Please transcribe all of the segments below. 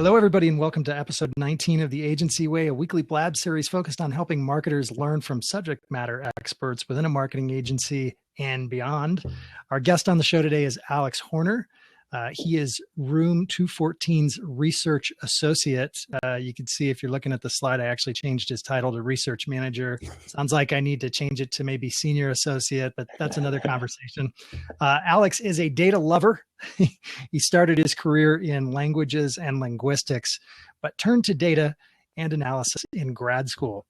Hello, everybody, and welcome to episode 19 of The Agency Way, a weekly blab series focused on helping marketers learn from subject matter experts within a marketing agency and beyond. Our guest on the show today is Alex Horner. He is Room 214's research associate. You can see if you're looking at the slide, I actually changed his title to research manager. Sounds like I need to change it to maybe senior associate, but that's another conversation. Alex is a data lover. He started his career in languages and linguistics, but turned to data and analysis in grad school.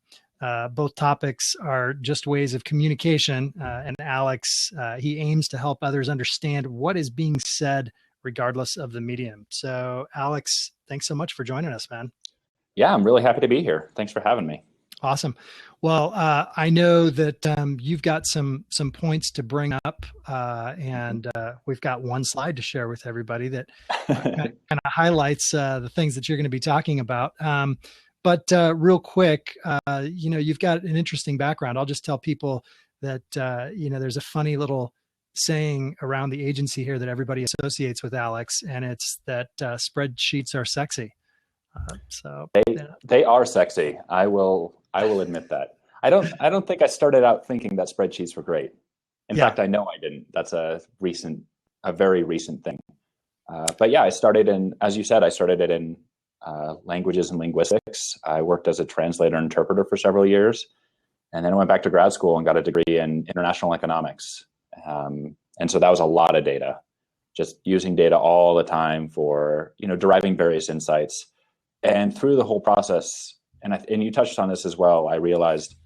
Both topics are just ways of communication. And Alex, he aims to help others understand what is being said regardless of the medium. So Alex, thanks so much for joining us, man. Yeah, I'm really happy to be here. Thanks for having me. Awesome. Well, I know that you've got some points to bring up, and we've got one slide to share with everybody that kind of highlights the things that you're going to be talking about. But real quick, you've got an interesting background. I'll just tell people that, there's a funny little saying around the agency here that everybody associates with Alex, and it's that spreadsheets are sexy. They are sexy. I will admit that. I don't think I started out thinking that spreadsheets were great. In fact, I know I didn't. That's a very recent thing. But yeah, as you said, I started it in languages and linguistics. I worked as a translator and interpreter for several years. And then I went back to grad school and got a degree in international economics. And so that was a lot of data, just using data all the time for, deriving various insights. And through the whole process, and you touched on this as well, I realized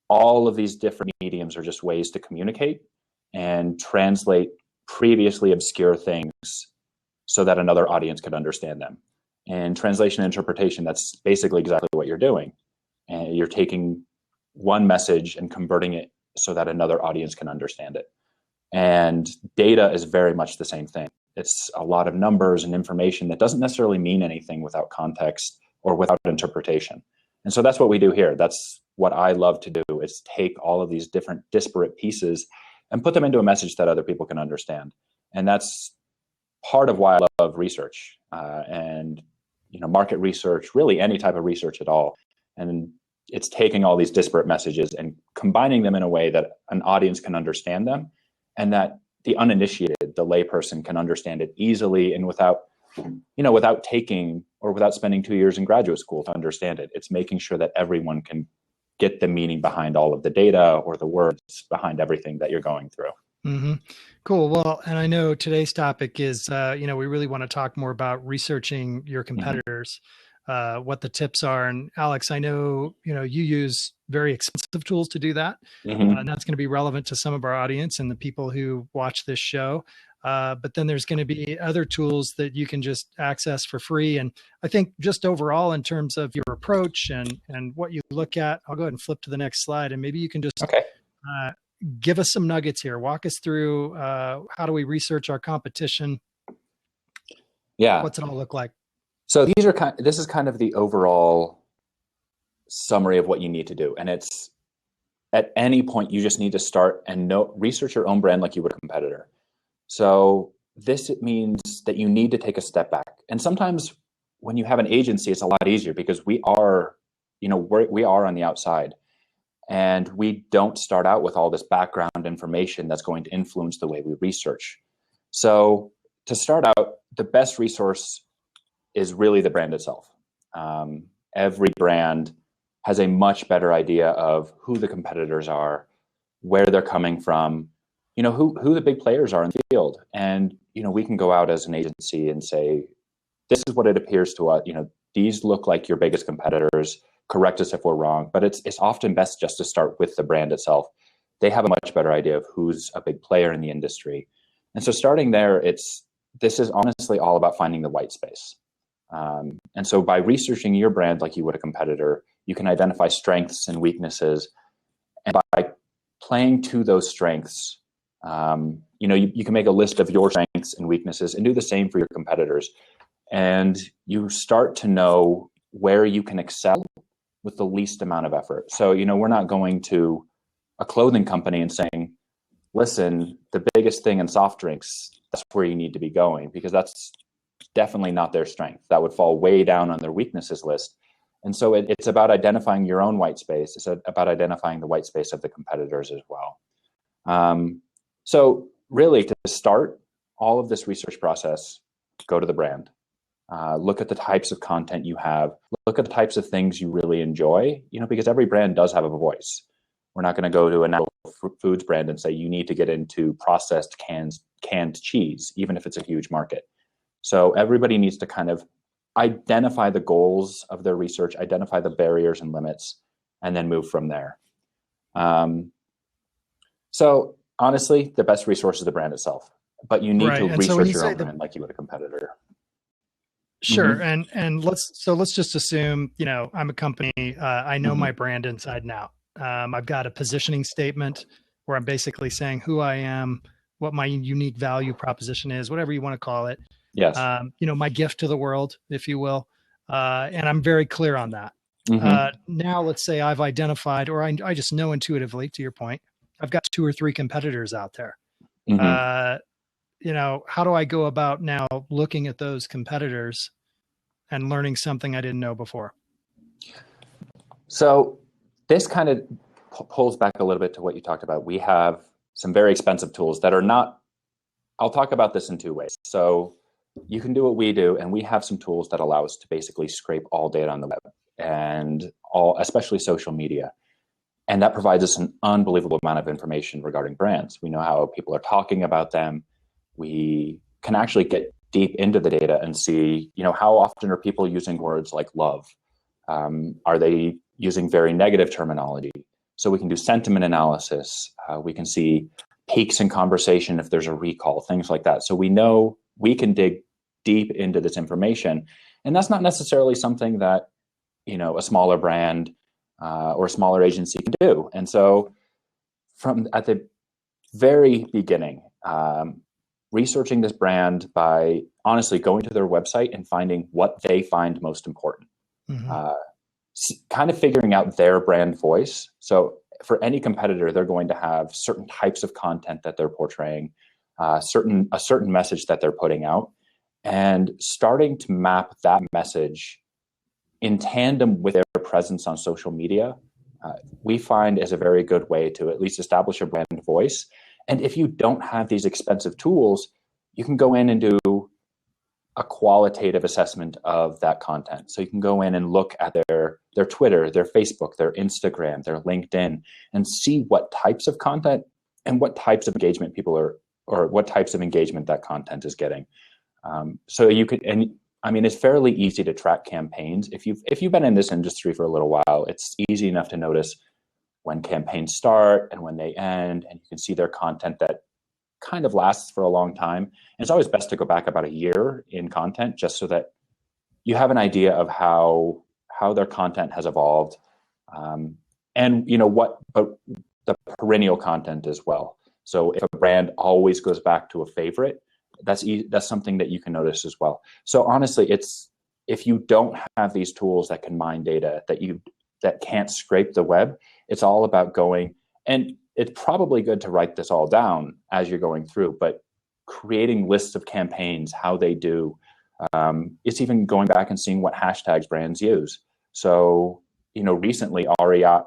all of these different mediums are just ways to communicate and translate previously obscure things so that another audience could understand them. And translation and interpretation, that's basically exactly what you're doing. And you're taking one message and converting it so that another audience can understand it. And data is very much the same thing. It's a lot of numbers and information that doesn't necessarily mean anything without context or without interpretation. And so that's what we do here. That's what I love to do, is take all of these different disparate pieces and put them into a message that other people can understand. And that's part of why I love research and market research, really any type of research at all. And it's taking all these disparate messages and combining them in a way that an audience can understand them, and that the uninitiated, the layperson, can understand it easily and without taking or without spending 2 years in graduate school to understand it. It's making sure that everyone can get the meaning behind all of the data or the words behind everything that you're going through. Mm-hmm. Cool. Well, and I know today's topic is, we really want to talk more about researching your competitors, what the tips are. And Alex, I know, you use very expensive tools to do that. And that's going to be relevant to some of our audience and the people who watch this show. But then there's going to be other tools that you can just access for free. And I think just overall, in terms of your approach and what you look at, I'll go ahead and flip to the next slide, and maybe you can just give us some nuggets here. Walk us through how do we research our competition? Yeah. What's it all look like? So this is kind of the overall summary of what you need to do. And it's at any point, you just need to start and research your own brand like you would a competitor. So it means that you need to take a step back. And sometimes when you have an agency, it's a lot easier because we are on the outside. And we don't start out with all this background information that's going to influence the way we research. So to start out, the best resource is really the brand itself. Every brand has a much better idea of who the competitors are, where they're coming from, who the big players are in the field. And, we can go out as an agency and say, this is what it appears to us. These look like your biggest competitors. Correct us if we're wrong, but it's often best just to start with the brand itself. They have a much better idea of who's a big player in the industry. And so starting there, this is honestly all about finding the white space. And so by researching your brand like you would a competitor, you can identify strengths and weaknesses. And by playing to those strengths, you can make a list of your strengths and weaknesses and do the same for your competitors. And you start to know where you can excel with the least amount of effort. So, we're not going to a clothing company and saying, listen, the biggest thing in soft drinks, that's where you need to be going, because that's definitely not their strength. That would fall way down on their weaknesses list. And so it's about identifying your own white space. It's about identifying the white space of the competitors as well. So really, to start all of this research process, go to the brand. Look at the types of content you have. Look at the types of things you really enjoy, because every brand does have a voice. We're not going to go to a natural foods brand and say, you need to get into processed canned cheese, even if it's a huge market. So everybody needs to kind of identify the goals of their research, identify the barriers and limits, and then move from there. So honestly, the best resource is the brand itself, but you need to research your own brand like you would a competitor. Sure. Mm-hmm. And let's just assume, I'm a company, I know my brand inside and out. I've got a positioning statement where I'm basically saying who I am, what my unique value proposition is, whatever you want to call it. Yes. My gift to the world, if you will. And I'm very clear on that. Now let's say I've identified, or I just know intuitively, to your point, I've got 2 or 3 competitors out there. How do I go about now looking at those competitors and learning something I didn't know before? So this kind of pulls back a little bit to what you talked about. We have some very expensive tools that are not, I'll talk about this in 2 ways. So you can do what we do, and we have some tools that allow us to basically scrape all data on the web and especially social media. And that provides us an unbelievable amount of information regarding brands. We know how people are talking about them. We can actually get deep into the data and see, how often are people using words like love? Are they using very negative terminology? So we can do sentiment analysis. We can see peaks in conversation if there's a recall, things like that. So we know we can dig deep into this information. And that's not necessarily something that, a smaller brand or a smaller agency can do. And so from at the very beginning, researching this brand by honestly going to their website and finding what they find most important, kind of figuring out their brand voice. So for any competitor, they're going to have certain types of content that they're portraying, a certain message that they're putting out, and starting to map that message in tandem with their presence on social media, we find is a very good way to at least establish a brand voice. And if you don't have these expensive tools, you can go in and do a qualitative assessment of that content. So you can go in and look at their Twitter, their Facebook, their Instagram, their LinkedIn, and see what types of content and what types of engagement or what types of engagement that content is getting. So you could, and I mean, it's fairly easy to track campaigns. If you've been in this industry for a little while, it's easy enough to notice when campaigns start and when they end, and you can see their content that kind of lasts for a long time. And it's always best to go back about a year in content, just so that you have an idea of how their content has evolved, and but the perennial content as well. So if a brand always goes back to a favorite, that's something that you can notice as well. So honestly, if you don't have these tools that can mine data that can't scrape the web, it's all about going, and it's probably good to write this all down as you're going through, but creating lists of campaigns, how they do. It's even going back and seeing what hashtags brands use. So, recently REI,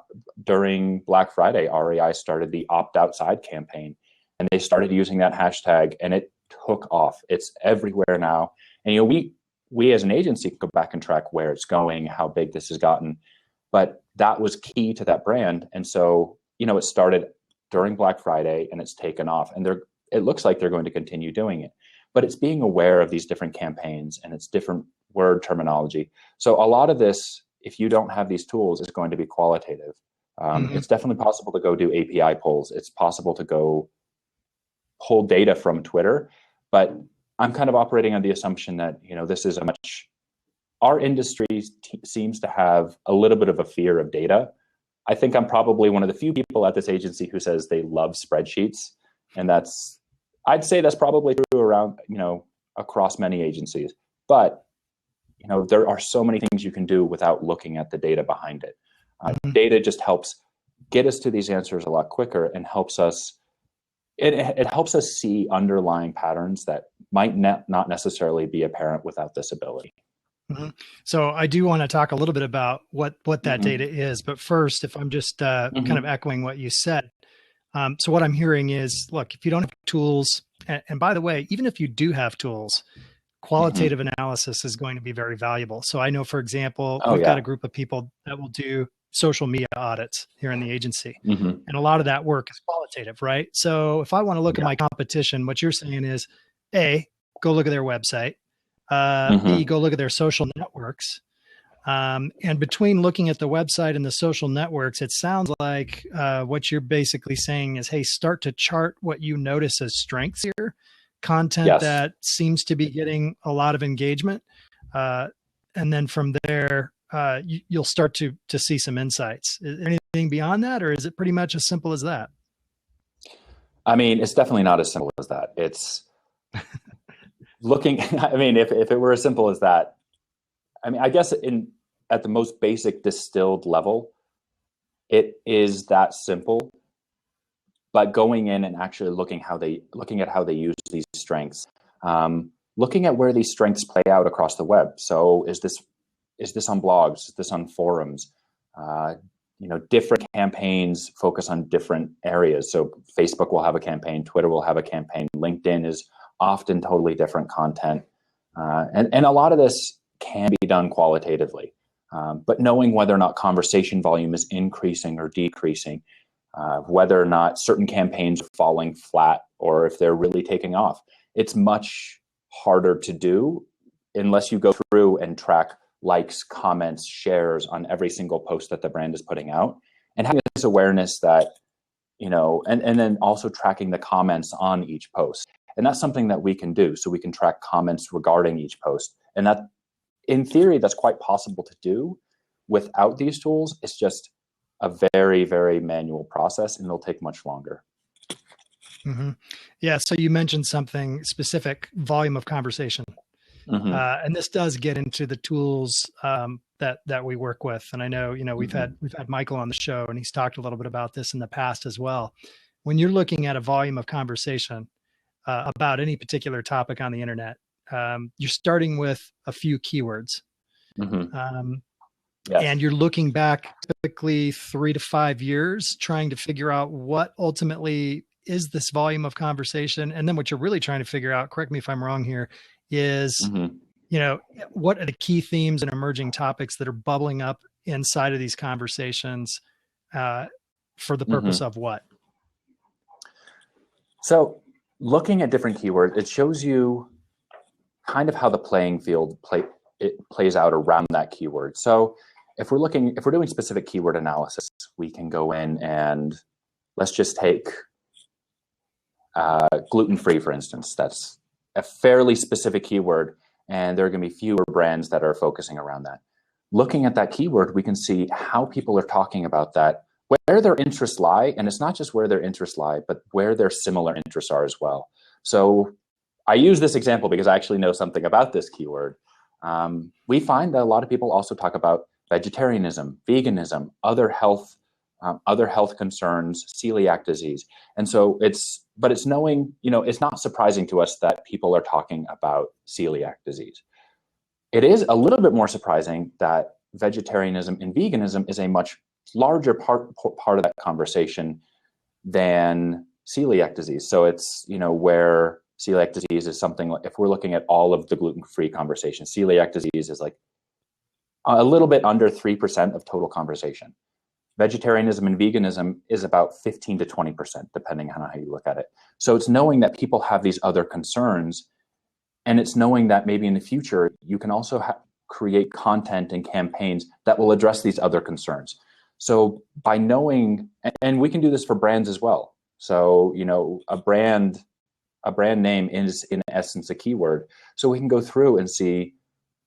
during Black Friday, REI started the Opt Outside campaign, and they started using that hashtag, and it took off. It's everywhere now. And, we as an agency go back and track where it's going, how big this has gotten, but that was key to that brand. And so, it started during Black Friday and it's taken off, and it looks like they're going to continue doing it, but it's being aware of these different campaigns and it's different word terminology. So a lot of this, if you don't have these tools, is going to be qualitative. It's definitely possible to go do API polls. It's possible to go pull data from Twitter, but I'm kind of operating on the assumption that, this is our industry seems to have a little bit of a fear of data. I think I'm probably one of the few people at this agency who says they love spreadsheets. And I'd say that's probably true around, across many agencies. But, there are so many things you can do without looking at the data behind it. Data just helps get us to these answers a lot quicker and helps us it helps us see underlying patterns that might not necessarily be apparent without this ability. Mm-hmm. So I do want to talk a little bit about what that data is, but first, if I'm just kind of echoing what you said. So what I'm hearing is, look, if you don't have tools, and by the way, even if you do have tools, qualitative analysis is going to be very valuable. So I know, for example, we've got a group of people that will do social media audits here in the agency. And a lot of that work is qualitative, right? So if I want to look at my competition, what you're saying is, A, go look at their website. B, go look at their social networks. And between looking at the website and the social networks, it sounds like what you're basically saying is, hey, start to chart what you notice as strengths here, content that seems to be getting a lot of engagement. And then from there, you'll start to see some insights. Is there anything beyond that, or is it pretty much as simple as that? I mean, it's definitely not as simple as that. It's looking, I mean, if it were as simple as that, I mean, I guess at the most basic distilled level, it is that simple. But going in and actually looking at how they use these strengths, looking at where these strengths play out across the web. So is this on blogs? Is this on forums? Different campaigns focus on different areas. So Facebook will have a campaign, Twitter will have a campaign, LinkedIn is often totally different content, and a lot of this can be done qualitatively, but knowing whether or not conversation volume is increasing or decreasing, whether or not certain campaigns are falling flat or if they're really taking off, it's much harder to do unless you go through and track likes, comments, shares on every single post that the brand is putting out, and having this awareness that, and then also tracking the comments on each post. And that's something that we can do. So we can track comments regarding each post. And that, in theory, that's quite possible to do without these tools. It's just a very, very manual process, and it'll take much longer. Yeah. So you mentioned something specific, volume of conversation. And this does get into the tools that we work with. And I know, we've had Michael on the show, and he's talked a little bit about this in the past as well. When you're looking at a volume of conversation about any particular topic on the internet, you're starting with a few keywords. And you're looking back typically 3 to 5 years, trying to figure out what ultimately is this volume of conversation. And then what you're really trying to figure out, correct me if I'm wrong here, is, what are the key themes and emerging topics that are bubbling up inside of these conversations for the purpose of what? So looking at different keywords, it shows you kind of how the playing field plays out around that keyword. So if we're doing specific keyword analysis, we can go in and let's just take gluten-free, for instance. That's a fairly specific keyword, and there are going to be fewer brands that are focusing around that. Looking at that keyword, we can see how people are talking about that, where their interests lie, and it's not just where their interests lie, but where their similar interests are as well. So I use this example because I actually know something about this keyword. We find that a lot of people also talk about vegetarianism, veganism, other health concerns, celiac disease. And so it's knowing, it's not surprising to us that people are talking about celiac disease. It is a little bit more surprising that vegetarianism and veganism is a much larger part of that conversation than celiac disease. So it's, where celiac disease is something like, if we're looking at all of the gluten-free conversation, celiac disease is like a little bit under 3% of total conversation. Vegetarianism and veganism is about 15 to 20%, depending on how you look at it. So it's knowing that people have these other concerns, and it's knowing that maybe in the future, you can also create content and campaigns that will address these other concerns. So by knowing, and we can do this for brands as well. So, a brand name is in essence a keyword. So we can go through and see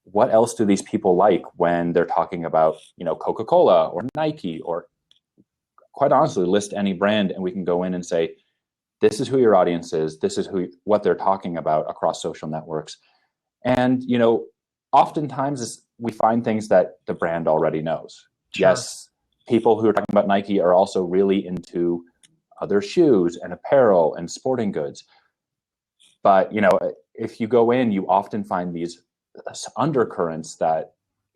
what else do these people like when they're talking about, Coca-Cola or Nike, or quite honestly, list any brand, and we can go in and say, this is who your audience is. This is what they're talking about across social networks. And, oftentimes we find things that the brand already knows. Sure. Yes, people who are talking about Nike are also really into other shoes and apparel and sporting goods. But, if you go in, you often find these undercurrents that,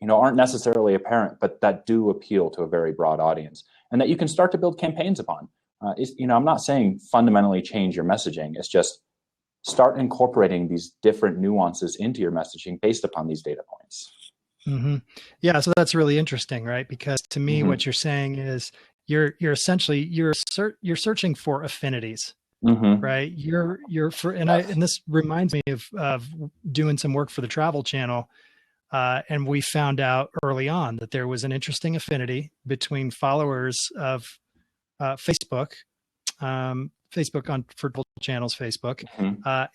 aren't necessarily apparent, but that do appeal to a very broad audience and that you can start to build campaigns upon. I'm not saying fundamentally change your messaging. It's just start incorporating these different nuances into your messaging based upon these data points. Mm-hmm. Yeah. So that's really interesting, right? Because to me, what you're saying is you're essentially, you're searching for affinities. Right. And this reminds me of doing some work for the Travel Channel. And we found out early on that there was an interesting affinity between followers of Facebook on for Travel Channel's Facebook,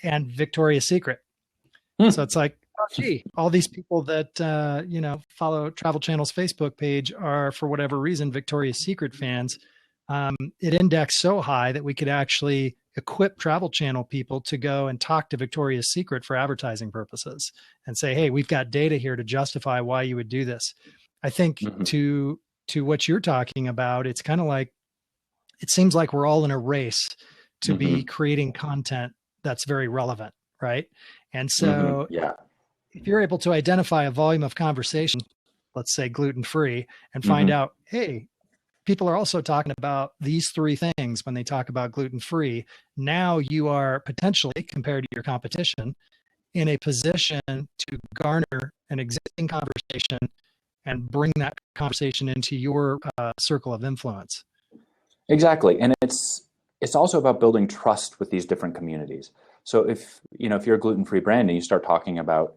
and Victoria's Secret. So it's like, oh, gee, all these people that, follow Travel Channel's Facebook page are, for whatever reason, Victoria's Secret fans. It indexed so high that we could actually equip Travel Channel people to go and talk to Victoria's Secret for advertising purposes and say, hey, we've got data here to justify why you would do this. I think to what you're talking about, it's kind of like, it seems like we're all in a race to be creating content that's very relevant, right? And so if you're able to identify a volume of conversation, let's say gluten-free, and find out, hey, people are also talking about these three things when they talk about gluten-free. Now you are potentially, compared to your competition, in a position to garner an existing conversation and bring that conversation into your circle of influence. Exactly. And it's also about building trust with these different communities. So if you're a gluten-free brand and you start talking about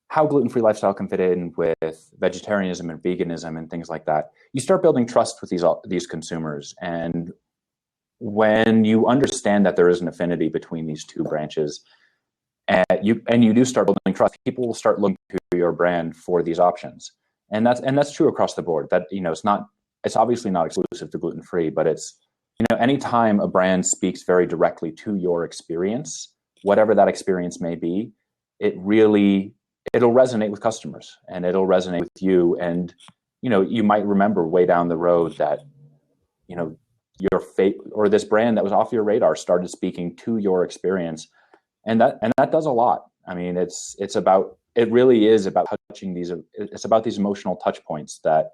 how gluten-free lifestyle can fit in with vegetarianism and veganism and things like that, you start building trust with these consumers. And when you understand that there is an affinity between these two branches, and you do start building trust, people will start looking to your brand for these options. And that's true across the board. That it's obviously not exclusive to gluten-free, but it's anytime a brand speaks very directly to your experience, whatever that experience may be, it'll resonate with customers and it'll resonate with you. And, you might remember way down the road that, your fate or this brand that was off your radar started speaking to your experience. And that does a lot. I mean, it really is about touching it's about these emotional touch points that,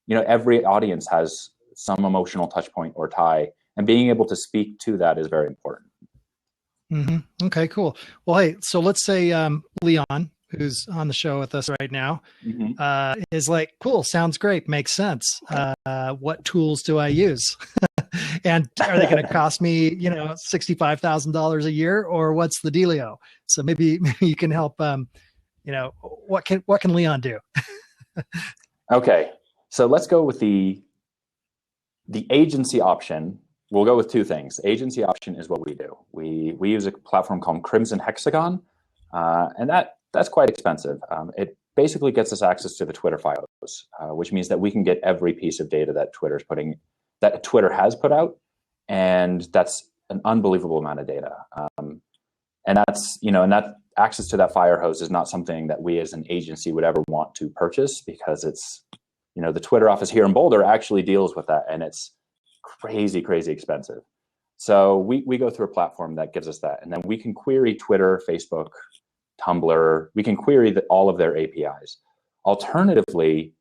every audience has some emotional touch point or tie, and being able to speak to that is very important. Okay, cool. Well, hey, so let's say Leon, who's on the show with us right now, is like, cool, sounds great, makes sense. What tools do I use? And are they going to cost me, $65,000 a year, or what's the dealio? So maybe you can help. What can Leon do? Okay, so let's go with the agency option. We'll go with two things. Agency option is what we do. We use a platform called Crimson Hexagon, and that's quite expensive. It basically gets us access to the Twitter files, which means that we can get every piece of data that Twitter has put out, and that's an unbelievable amount of data. And that access to that fire hose is not something that we as an agency would ever want to purchase, because it's, the Twitter office here in Boulder actually deals with that, and it's crazy expensive. So we go through a platform that gives us that, and then we can query Twitter, Facebook, Tumblr. We can query all of their APIs. Alternatively,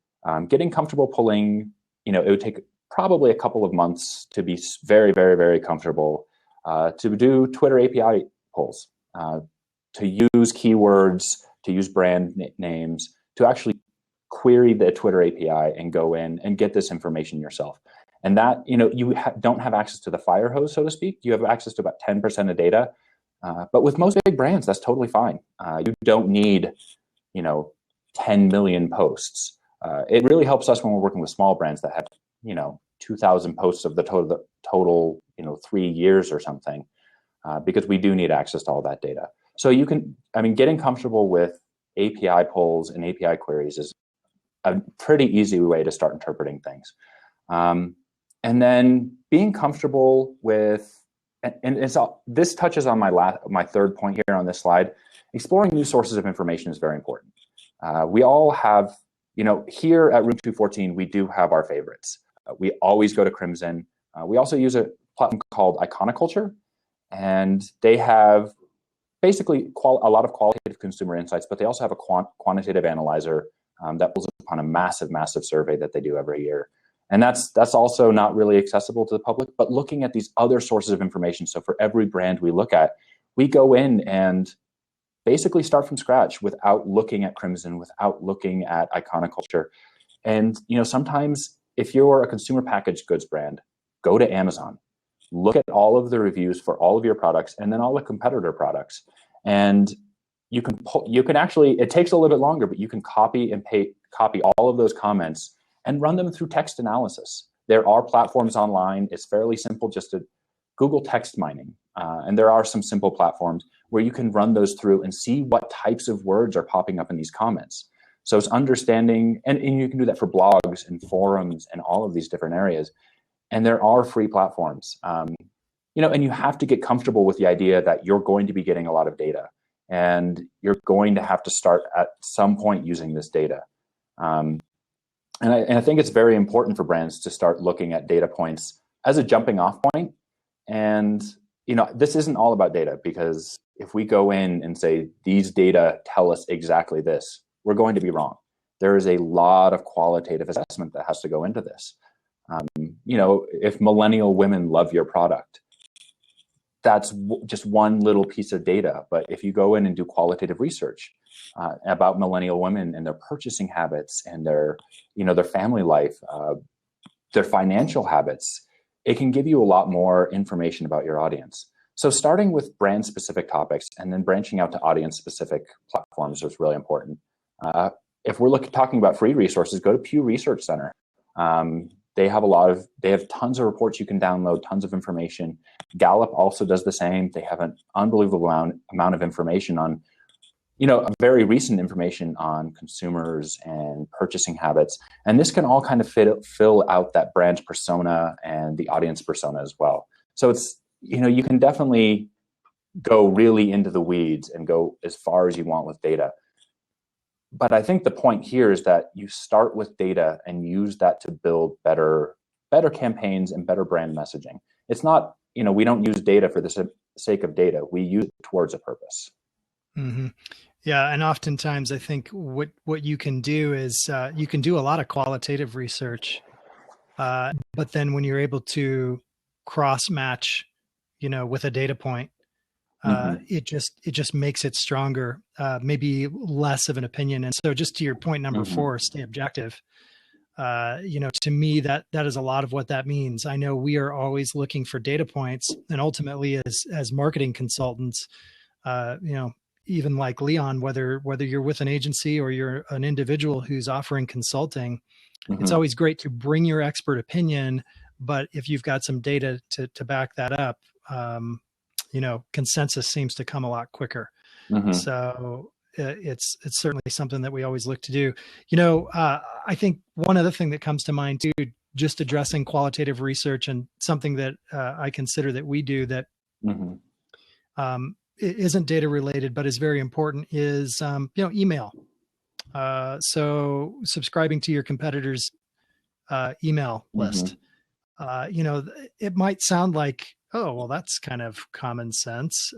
getting comfortable pulling, it would take probably a couple of months to be very, very, very comfortable to do Twitter API pulls, to use keywords, to use brand names, to actually query the Twitter API and go in and get this information yourself. And that, you don't have access to the fire hose, so to speak. You have access to about 10% of data. But with most big brands, that's totally fine. You don't need, 10 million posts. It really helps us when we're working with small brands that have, 2,000 posts of the total, 3 years or something, because we do need access to all that data. So getting comfortable with API pulls and API queries is a pretty easy way to start interpreting things. And then being comfortable with, this touches on my third point here on this slide. Exploring new sources of information is very important. We all have, here at Room 214, we do have our favorites. We always go to Crimson. We also use it platform called Iconoculture, and they have basically a lot of qualitative consumer insights, but they also have a quantitative analyzer that pulls upon a massive survey that they do every year. And that's also not really accessible to the public, but looking at these other sources of information. So for every brand we look at, we go in and basically start from scratch without looking at Crimson, without looking at Iconoculture. And sometimes if you're a consumer packaged goods brand, go to Amazon, look at all of the reviews for all of your products and then all the competitor products. And you can actually, it takes a little bit longer, but you can copy all of those comments and run them through text analysis. There are platforms online. It's fairly simple just to Google text mining. And there are some simple platforms where you can run those through and see what types of words are popping up in these comments. So it's understanding, and you can do that for blogs and forums and all of these different areas. And there are free platforms, and you have to get comfortable with the idea that you're going to be getting a lot of data and you're going to have to start at some point using this data. And I think it's very important for brands to start looking at data points as a jumping off point. And, this isn't all about data, because if we go in and say these data tell us exactly this, we're going to be wrong. There is a lot of qualitative assessment that has to go into this. If millennial women love your product, that's just one little piece of data. But if you go in and do qualitative research about millennial women and their purchasing habits and their family life, their financial habits, it can give you a lot more information about your audience. So starting with brand specific topics and then branching out to audience specific platforms is really important. If we're talking about free resources, go to Pew Research Center. They have tons of reports you can download, tons of information. Gallup also does the same. They have an unbelievable amount of information on, very recent information on consumers and purchasing habits. And this can all kind of fill out that brand persona and the audience persona as well. So it's, you can definitely go really into the weeds and go as far as you want with data. But I think the point here is that you start with data and use that to build better campaigns and better brand messaging. It's not, we don't use data for the sake of data. We use it towards a purpose. Mm-hmm. Yeah. And oftentimes I think what you can do is you can do a lot of qualitative research, but then when you're able to cross match, with a data point, it just makes it stronger, maybe less of an opinion. And so just to your point number 4, stay objective. To me, that is a lot of what that means. I know we are always looking for data points, and ultimately as marketing consultants, even like Leon, whether you're with an agency or you're an individual who's offering consulting, it's always great to bring your expert opinion. But if you've got some data to back that up, consensus seems to come a lot quicker. So it's certainly something that we always look to do. I think one other thing that comes to mind too, just addressing qualitative research, and something that I consider that we do that isn't data related, but is very important, is, email. So subscribing to your competitors' email list. It might sound like, oh, well, that's kind of common sense.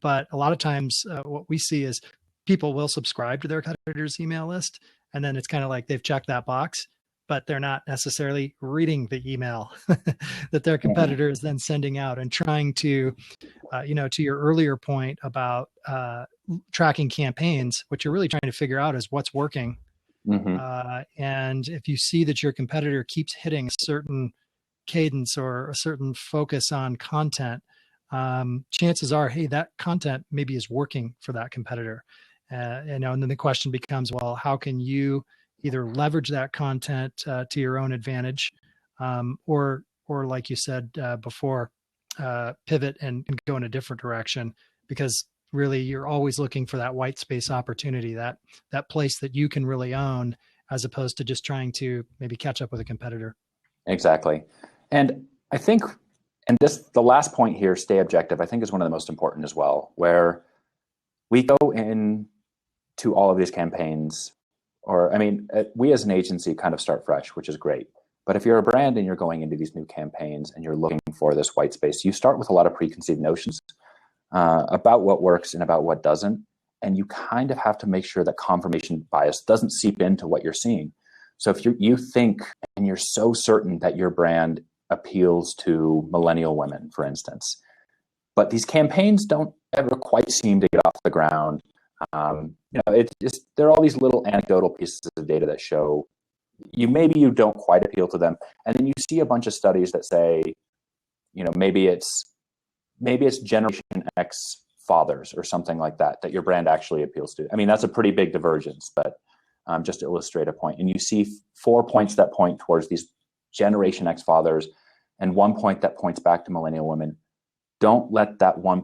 But a lot of times what we see is people will subscribe to their competitors' email list, and then it's kind of like they've checked that box, but they're not necessarily reading the email that their competitor is then sending out, and trying to, to your earlier point about tracking campaigns, what you're really trying to figure out is what's working. And if you see that your competitor keeps hitting a certain cadence or a certain focus on content, chances are, hey, that content maybe is working for that competitor. And then the question becomes, well, how can you either leverage that content to your own advantage, or like you said before, pivot and go in a different direction? Because really, you're always looking for that white space opportunity, that place that you can really own, as opposed to just trying to maybe catch up with a competitor. Exactly. And I think, the last point here, stay objective, I think is one of the most important as well, where we go in to all of these campaigns, we as an agency kind of start fresh, which is great. But if you're a brand and you're going into these new campaigns and you're looking for this white space, you start with a lot of preconceived notions about what works and about what doesn't. And you kind of have to make sure that confirmation bias doesn't seep into what you're seeing. So if you think and you're so certain that your brand appeals to millennial women, for instance, but these campaigns don't ever quite seem to get off the ground. It's just, there are all these little anecdotal pieces of data that show maybe you don't quite appeal to them. And then you see a bunch of studies that say, maybe it's Generation X fathers or something like that your brand actually appeals to. I mean, that's a pretty big divergence, but just to illustrate a point. And you see 4 points that point towards these Generation X fathers and 1 point that points back to millennial women. Don't let that one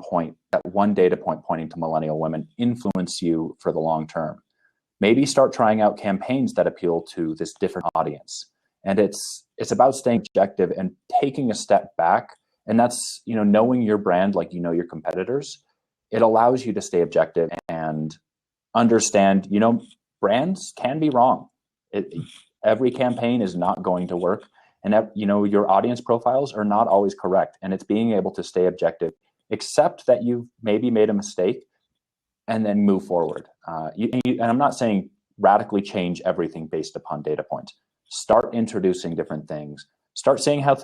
data point pointing to millennial women influence you for the long term. Maybe start trying out campaigns that appeal to this different audience. And it's about staying objective and taking a step back. And that's, knowing your brand like your competitors. It allows you to stay objective and understand, brands can be wrong. Every campaign is not going to work. And your audience profiles are not always correct. And it's being able to stay objective, accept that you've maybe made a mistake, and then move forward. And I'm not saying radically change everything based upon data points. Start introducing different things. Start seeing how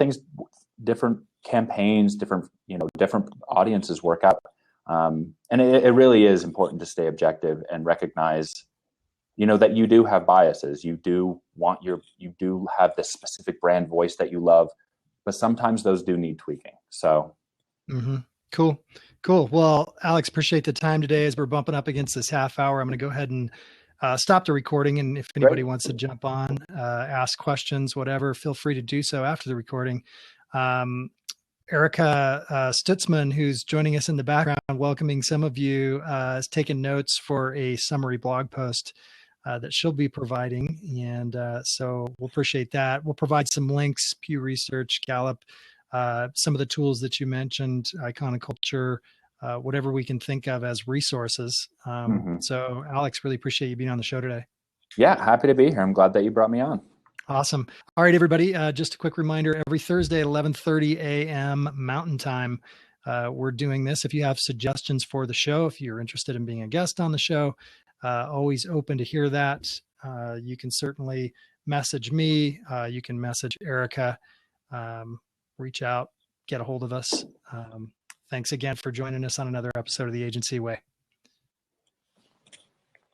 different campaigns, different audiences work out. And it really is important to stay objective and recognize, that you do have biases. You do have this specific brand voice that you love, but sometimes those do need tweaking. So. Mm-hmm. Cool. Well, Alex, appreciate the time today. As we're bumping up against this half hour, I'm going to go ahead and stop the recording. And if anybody wants to jump on, ask questions, whatever, feel free to do so after the recording. Erica Stutzman, who's joining us in the background, welcoming some of you, has taken notes for a summary blog post that she'll be providing. And so we'll appreciate that. We'll provide some links, Pew Research, Gallup, some of the tools that you mentioned, Iconoculture, whatever we can think of as resources. So Alex, really appreciate you being on the show today. Yeah, happy to be here. I'm glad that you brought me on. Awesome. All right, everybody. Just a quick reminder, every Thursday at 11:30 a.m. Mountain Time, we're doing this. If you have suggestions for the show, if you're interested in being a guest on the show, always open to hear that. You can certainly message me. You can message Erica. Reach out, get a hold of us. Thanks again for joining us on another episode of The Agency Way.